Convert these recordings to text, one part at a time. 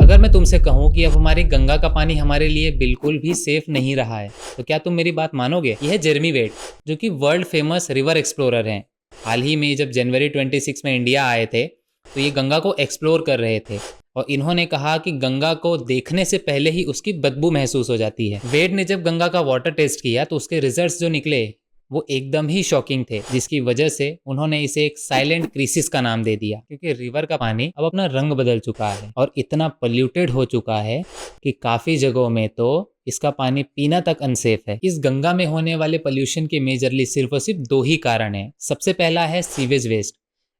अगर मैं तुमसे कहूँ कि अब हमारी गंगा का पानी हमारे लिए बिल्कुल भी सेफ नहीं रहा है, तो क्या तुम मेरी बात मानोगे? यह है जेरमी वेट, जो कि वर्ल्ड फेमस रिवर एक्सप्लोरर हैं। हाल ही में जब जनवरी 26 में इंडिया आए थे, तो ये गंगा को एक्सप्लोर कर रहे थे। और इन्होंने कहा कि गंगा को देखने से पहले ही उसकी बदबू महसूस हो जाती है। वेड ने जब गंगा का वाटर टेस्ट किया तो उसके रिजल्ट्स जो निकले वो एकदम ही शॉकिंग थे, जिसकी वजह से उन्होंने इसे एक साइलेंट क्रिसिस का नाम दे दिया, क्योंकि रिवर का पानी अब अपना रंग बदल चुका है और इतना पोल्यूटेड हो चुका है कि काफी जगहों में तो इसका पानी पीना तक अनसेफ है। इस गंगा में होने वाले पोल्यूशन के मेजरली सिर्फ और सिर्फ दो ही कारण हैं। सबसे पहला है सीवेज वेस्ट,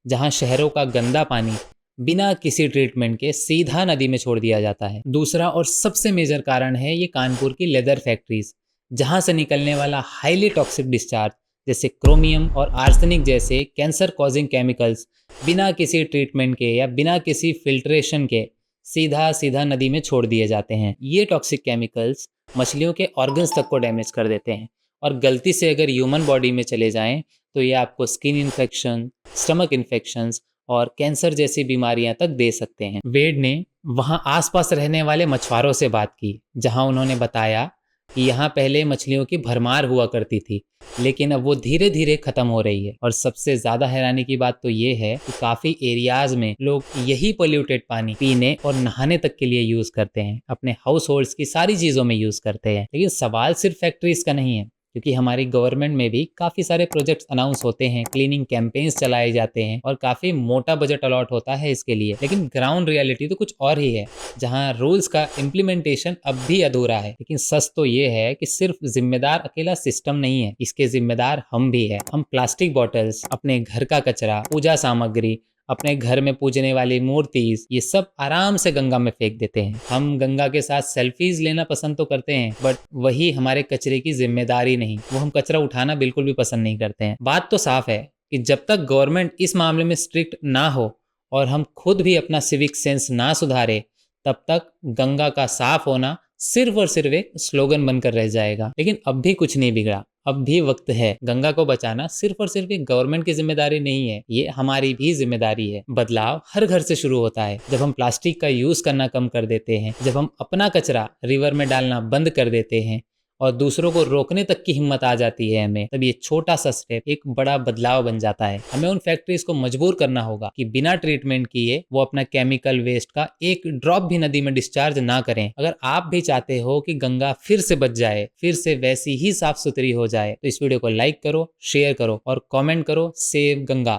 जहां शहरों का गंदा पानी बिना किसी ट्रीटमेंट के सीधा नदी में छोड़ दिया जाता है। दूसरा और सबसे मेजर कारण है ये कानपुर की लेदर फैक्ट्रीज, जहां से निकलने वाला हाईली टॉक्सिक डिस्चार्ज जैसे क्रोमियम और आर्सेनिक जैसे कैंसर कॉजिंग केमिकल्स बिना किसी ट्रीटमेंट के या बिना किसी फिल्ट्रेशन के सीधा सीधा नदी में छोड़ दिए जाते हैं। ये टॉक्सिक केमिकल्स मछलियों के ऑर्गन्स तक को डैमेज कर देते हैं और गलती से अगर ह्यूमन बॉडी में चले जाएं तो ये आपको स्किन इन्फेक्शन, स्टमक इन्फेक्शंस और कैंसर जैसी बीमारियां तक दे सकते हैं। वेड ने वहां आसपास रहने वाले मछुआरों से बात की, जहां उन्होंने बताया कि यहाँ पहले मछलियों की भरमार हुआ करती थी, लेकिन अब वो धीरे धीरे खत्म हो रही है। और सबसे ज्यादा हैरानी की बात तो ये है कि काफी एरियाज में लोग यही पोल्यूटेड पानी पीने और नहाने तक के लिए यूज करते हैं, अपने हाउस होल्ड्स की सारी चीजों में यूज करते हैं। लेकिन सवाल सिर्फ फैक्ट्रीज का नहीं है, क्योंकि हमारी गवर्नमेंट में भी काफी सारे प्रोजेक्ट्स अनाउंस होते हैं, क्लीनिंग कैंपेन्स चलाए जाते हैं और काफी मोटा बजट अलॉट होता है इसके लिए। लेकिन ग्राउंड रियलिटी तो कुछ और ही है, जहां रूल्स का इम्प्लीमेंटेशन अब भी अधूरा है। लेकिन सच तो ये है कि सिर्फ जिम्मेदार अकेला सिस्टम नहीं है, इसके जिम्मेदार हम भी है। हम प्लास्टिक बॉटल्स, अपने घर का कचरा, पूजा सामग्री, अपने घर में पूजने वाली मूर्तिज, ये सब आराम से गंगा में फेंक देते हैं। हम गंगा के साथ सेल्फीज लेना पसंद तो करते हैं, बट वही हमारे कचरे की जिम्मेदारी नहीं। वो हम कचरा उठाना बिल्कुल भी पसंद नहीं करते हैं। बात तो साफ है कि जब तक गवर्नमेंट इस मामले में स्ट्रिक्ट ना हो और हम खुद भी अपना सिविक सेंस ना सुधारे, तब तक गंगा का साफ होना सिर्फ और सिर्फ एक स्लोगन बनकर रह जाएगा। लेकिन अब भी कुछ नहीं बिगड़ा, अब भी वक्त है। गंगा को बचाना सिर्फ और सिर्फ एक गवर्नमेंट की जिम्मेदारी नहीं है, ये हमारी भी जिम्मेदारी है। बदलाव हर घर से शुरू होता है। जब हम प्लास्टिक का यूज करना कम कर देते हैं, जब हम अपना कचरा रिवर में डालना बंद कर देते हैं और दूसरों को रोकने तक की हिम्मत आ जाती है हमें, तब ये छोटा सा स्टेप एक बड़ा बदलाव बन जाता है। हमें उन फैक्ट्रीज को मजबूर करना होगा कि बिना ट्रीटमेंट किए वो अपना केमिकल वेस्ट का एक ड्रॉप भी नदी में डिस्चार्ज ना करें। अगर आप भी चाहते हो कि गंगा फिर से बच जाए, फिर से वैसी ही साफ सुथरी हो जाए, तो इस वीडियो को लाइक करो, शेयर करो और कॉमेंट करो, सेव गंगा।